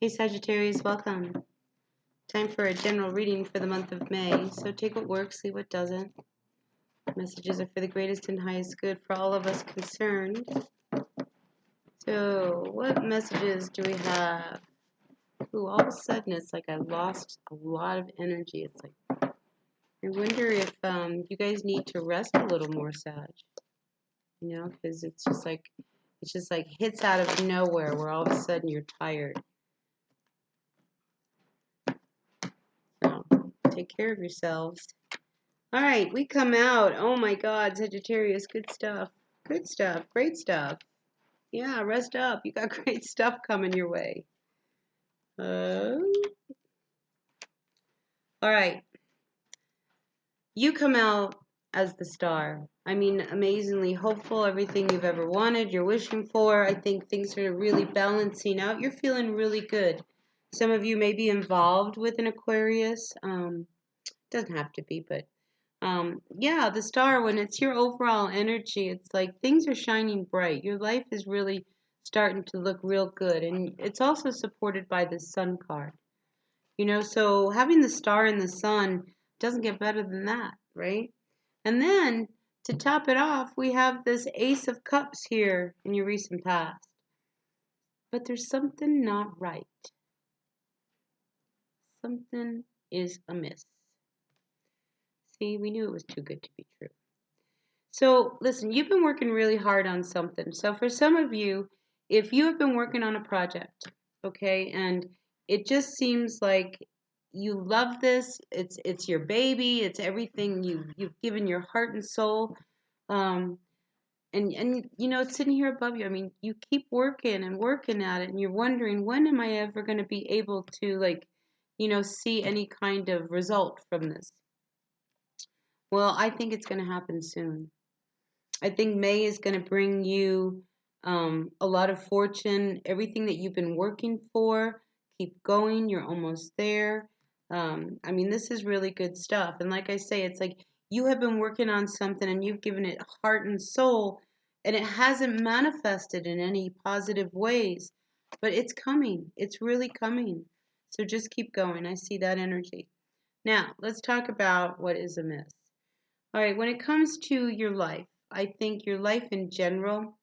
Hey Sagittarius, welcome. Time for a general reading for the month of May. So take what works, leave what doesn't. Messages are for the greatest and highest good for all of us concerned. So what messages do we have? Ooh, all of a sudden it's like I lost a lot of energy. It's like I wonder if you guys need to rest a little more, Sag. You know, because it's just like hits out of nowhere where all of a sudden you're tired. So take care of yourselves. All right, we come out. Oh my God, Sagittarius, good stuff. Good stuff, great stuff. Yeah, rest up. You got great stuff coming your way. All right. You come out as the star. I mean, amazingly hopeful, everything you've ever wanted, you're wishing for. I think things are really balancing out. You're feeling really good. Some of you may be involved with an Aquarius. Doesn't have to be, but yeah, the star, when it's your overall energy, it's like things are shining bright. Your life is really starting to look real good. And it's also supported by the sun card. You know, so having the star and the sun doesn't get better than that, right? And then to top it off, we have this Ace of Cups here in your recent past. But there's something not right. Something is amiss. See, we knew it was too good to be true. So listen, you've been working really hard on something. So for some of you, if you have been working on a project, okay, and it just seems like you love this, it's your baby, it's everything you've given your heart and soul, and you know it's sitting here above you. I mean, you keep working and working at it, and you're wondering, when am I ever going to be able to, like, you know, see any kind of result from this? Well, I think it's going to happen soon. I think May is going to bring you a lot of fortune, everything that you've been working for. Keep going. You're almost there. I mean, this is really good stuff. And like I say, it's like you have been working on something and you've given it heart and soul, and it hasn't manifested in any positive ways. But it's coming. It's really coming. So just keep going. I see that energy. Now, let's talk about what is amiss. All right, when it comes to your life, I think your life in general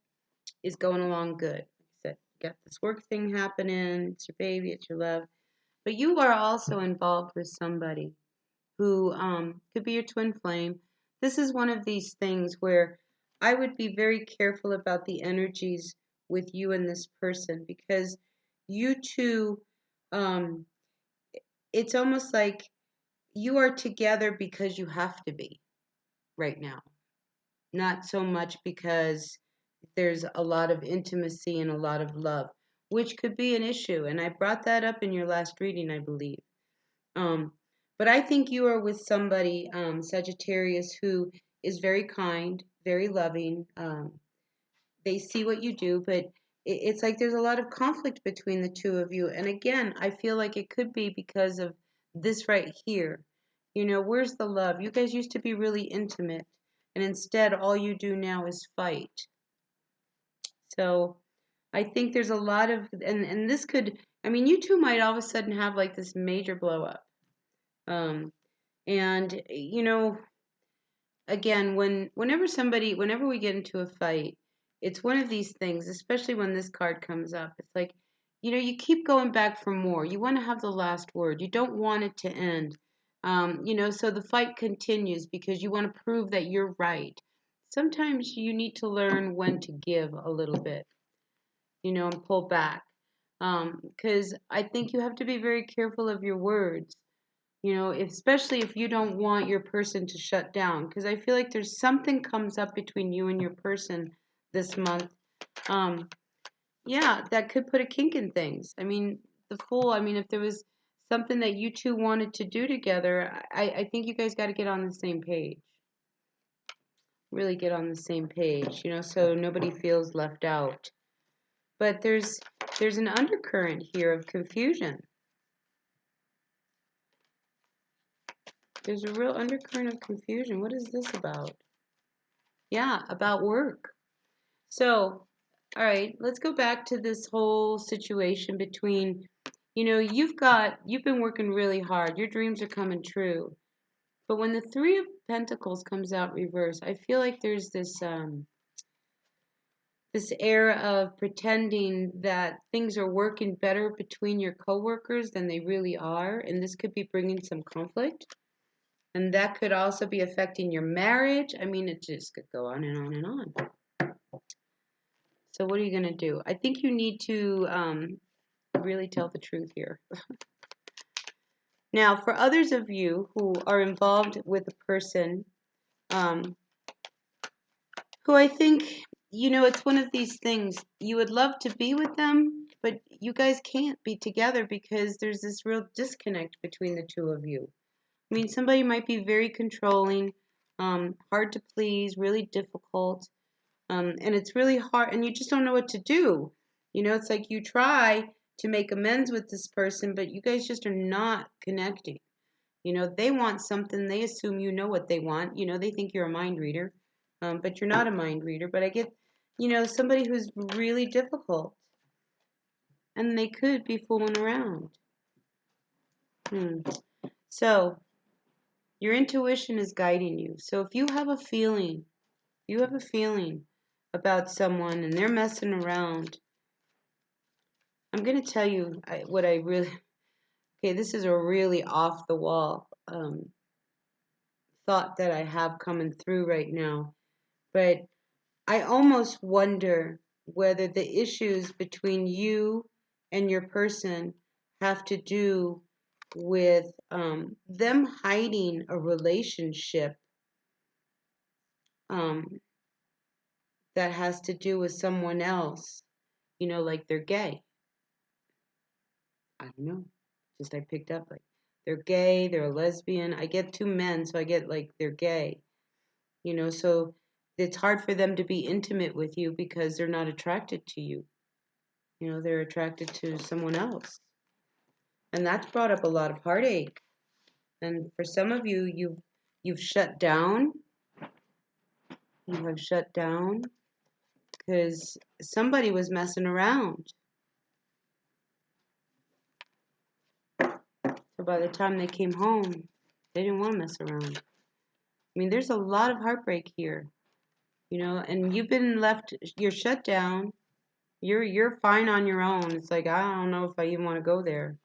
is going along good. Like I said, you got this work thing happening, it's your baby, it's your love. But you are also involved with somebody who could be your twin flame. This is one of these things where I would be very careful about the energies with you and this person, because you two, um, it's almost like you are together because you have to be right now. Not so much because there's a lot of intimacy and a lot of love, which could be an issue. And I brought that up in your last reading, I believe. But I think you are with somebody, Sagittarius, who is very kind, very loving. They see what you do, but it's like there's a lot of conflict between the two of you. And again, I feel like it could be because of this right here. You know, where's the love? You guys used to be really intimate, and instead, all you do now is fight. So I think there's a lot of, and this could, I mean, you two might all of a sudden have like this major blow up. And you know, again, whenever we get into a fight, it's one of these things, especially when this card comes up. It's like, you know, you keep going back for more. You want to have the last word. You don't want it to end. You know, so the fight continues because you want to prove that you're right. Sometimes you need to learn when to give a little bit, you know, and pull back. Because I think you have to be very careful of your words, you know, especially if you don't want your person to shut down. Because I feel like there's something comes up between you and your person this month. Yeah, that could put a kink in things. I mean, the Fool, I mean, if there was something that you two wanted to do together, I think you guys got to get on the same page. Really get on the same page, you know, so nobody feels left out. But there's an undercurrent here of confusion. There's a real undercurrent of confusion. What is this about? Yeah, about work. So, all right, let's go back to this whole situation between You know, you've been working really hard. Your dreams are coming true. But when the Three of Pentacles comes out reverse, I feel like there's this air of pretending that things are working better between your coworkers than they really are, and this could be bringing some conflict. And that could also be affecting your marriage. I mean, it just could go on and on and on. So what are you going to do? I think you need to really tell the truth here. Now, for others of you who are involved with a person who I think, you know, it's one of these things. You would love to be with them, but you guys can't be together because there's this real disconnect between the two of you. I mean, somebody might be very controlling, hard to please, really difficult, and it's really hard, and you just don't know what to do. You know, it's like you try to make amends with this person, but you guys just are not connecting. You know, they want something, they assume you know what they want. You know, they think you're a mind reader, but you're not a mind reader. But I get, you know, somebody who's really difficult, and they could be fooling around. So, your intuition is guiding you. So if you have a feeling, about someone and they're messing around, I'm going to tell you what I really, okay, this is a really off the wall thought that I have coming through right now. But I almost wonder whether the issues between you and your person have to do with them hiding a relationship that has to do with someone else, you know, like they're gay. I don't know. Just I picked up like they're gay, they're a lesbian. I get two men, so I get like they're gay. You know, so it's hard for them to be intimate with you because they're not attracted to you. You know, they're attracted to someone else. And that's brought up a lot of heartache. And for some of you, you've shut down. You have shut down because somebody was messing around. So by the time they came home, they didn't want to mess around. I mean, there's a lot of heartbreak here, you know, and you've been left, you're shut down. You're fine on your own. It's like, I don't know if I even want to go there.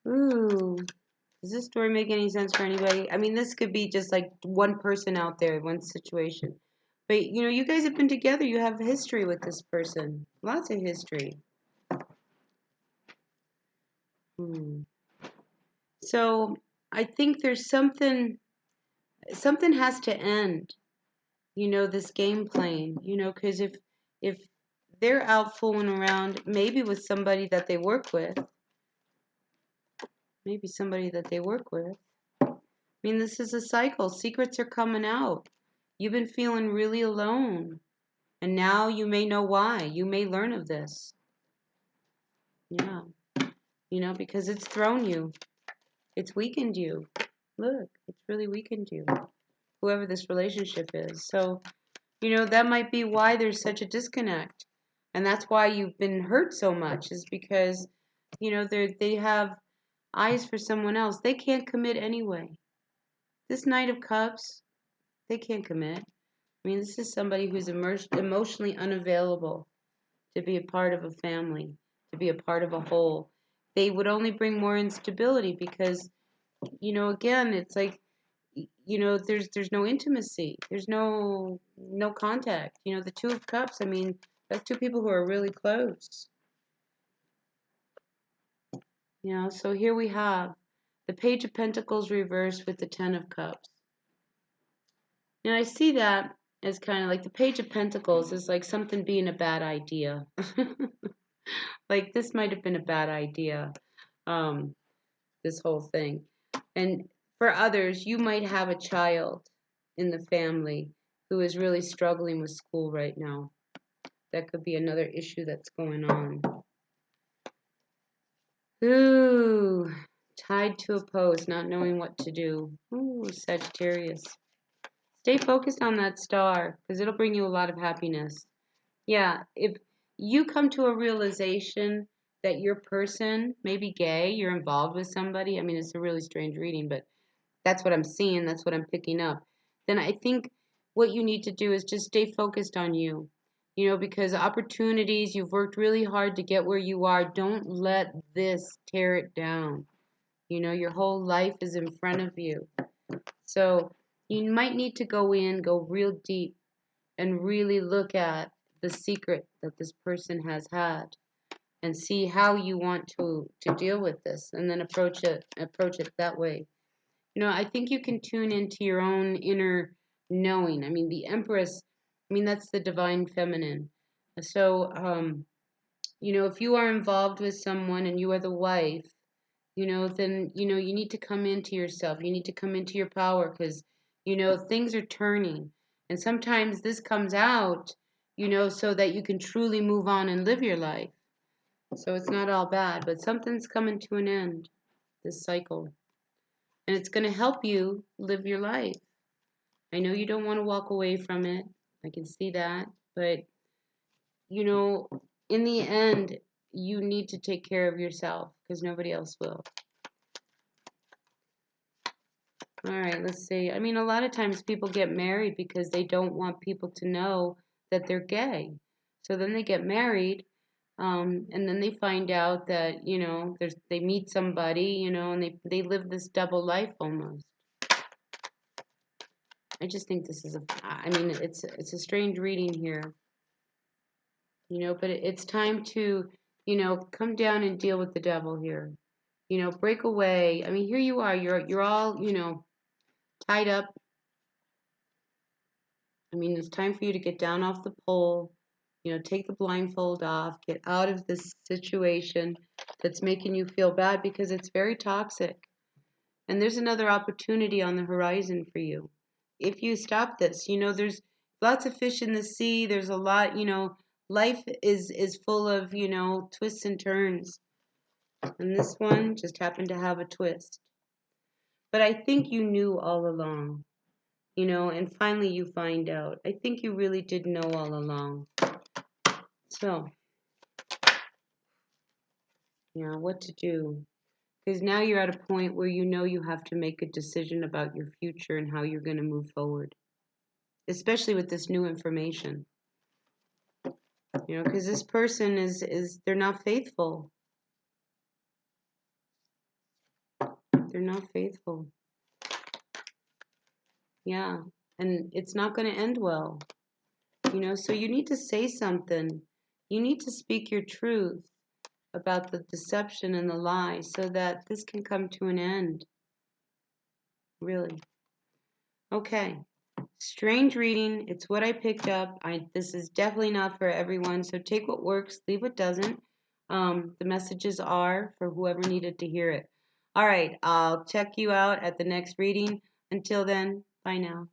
Ooh. Does this story make any sense for anybody? I mean, this could be just like one person out there, one situation. But, you know, you guys have been together. You have history with this person. Lots of history. So I think there's something has to end, you know, this game playing, you know, because if they're out fooling around, maybe with somebody that they work with, I mean, this is a cycle. Secrets are coming out. You've been feeling really alone. And now you may know why. You may learn of this. Yeah. You know, because it's thrown you. It's weakened you. Look, it's really weakened you. Whoever this relationship is. So, you know, that might be why there's such a disconnect. And that's why you've been hurt so much, is because, you know, they have eyes for someone else. They can't commit anyway. This Knight of Cups, they can't commit. I mean, this is somebody who's emotionally unavailable to be a part of a family, to be a part of a whole. They would only bring more instability because, you know, again, it's like, you know, there's no intimacy. There's no contact. You know, the Two of Cups, I mean, that's two people who are really close. You know, so here we have the Page of Pentacles reversed with the Ten of Cups. And I see that as kind of like the Page of Pentacles is like something being a bad idea. Like this might have been a bad idea, this whole thing. And for others, you might have a child in the family who is really struggling with school right now. That could be another issue that's going on. Ooh, tied to a post, not knowing what to do. Ooh, Sagittarius. Stay focused on that star because it'll bring you a lot of happiness. Yeah, if you come to a realization that your person may be gay, you're involved with somebody. I mean, it's a really strange reading, but that's what I'm seeing, that's what I'm picking up. Then I think what you need to do is just stay focused on you. You know, because opportunities, you've worked really hard to get where you are. Don't let this tear it down. You know, your whole life is in front of you. So you might need to go real deep and really look at the secret that this person has had and see how you want to deal with this, and then approach it that way. You know, I think you can tune into your own inner knowing. I mean, the Empress, I mean, that's the divine feminine. So, you know, if you are involved with someone and you are the wife, you know, then, you know, you need to come into yourself. You need to come into your power because, you know, things are turning. And sometimes this comes out, you know, so that you can truly move on and live your life. So it's not all bad, but something's coming to an end, this cycle. And it's going to help you live your life. I know you don't want to walk away from it. I can see that. But, you know, in the end, you need to take care of yourself because nobody else will. All right, let's see. I mean, a lot of times people get married because they don't want people to know that they're gay. So then they get married, and then they find out that, you know, they meet somebody, you know, and they live this double life almost. I just think this is I mean, it's a strange reading here, you know, but it's time to, you know, come down and deal with the devil here. You know, break away. I mean, here you are. You're all, you know, tied up. I mean, it's time for you to get down off the pole, you know, take the blindfold off, get out of this situation that's making you feel bad because it's very toxic. And there's another opportunity on the horizon for you. If you stop this, you know, there's lots of fish in the sea. There's a lot, you know, life is full of, you know, twists and turns. And this one just happened to have a twist. But I think you knew all along, you know, and finally you find out. I think you really did know all along. So, yeah, what to do? Because now you're at a point where you know you have to make a decision about your future and how you're going to move forward, especially with this new information. You know, because this person they're not faithful. They're not faithful. Yeah, and it's not going to end well. You know, so you need to say something. You need to speak your truth about the deception and the lie so that this can come to an end. Really. Okay. Strange reading. It's what I picked up. This is definitely not for everyone. So take what works, leave what doesn't. The messages are for whoever needed to hear it. All right. I'll check you out at the next reading. Until then, bye now.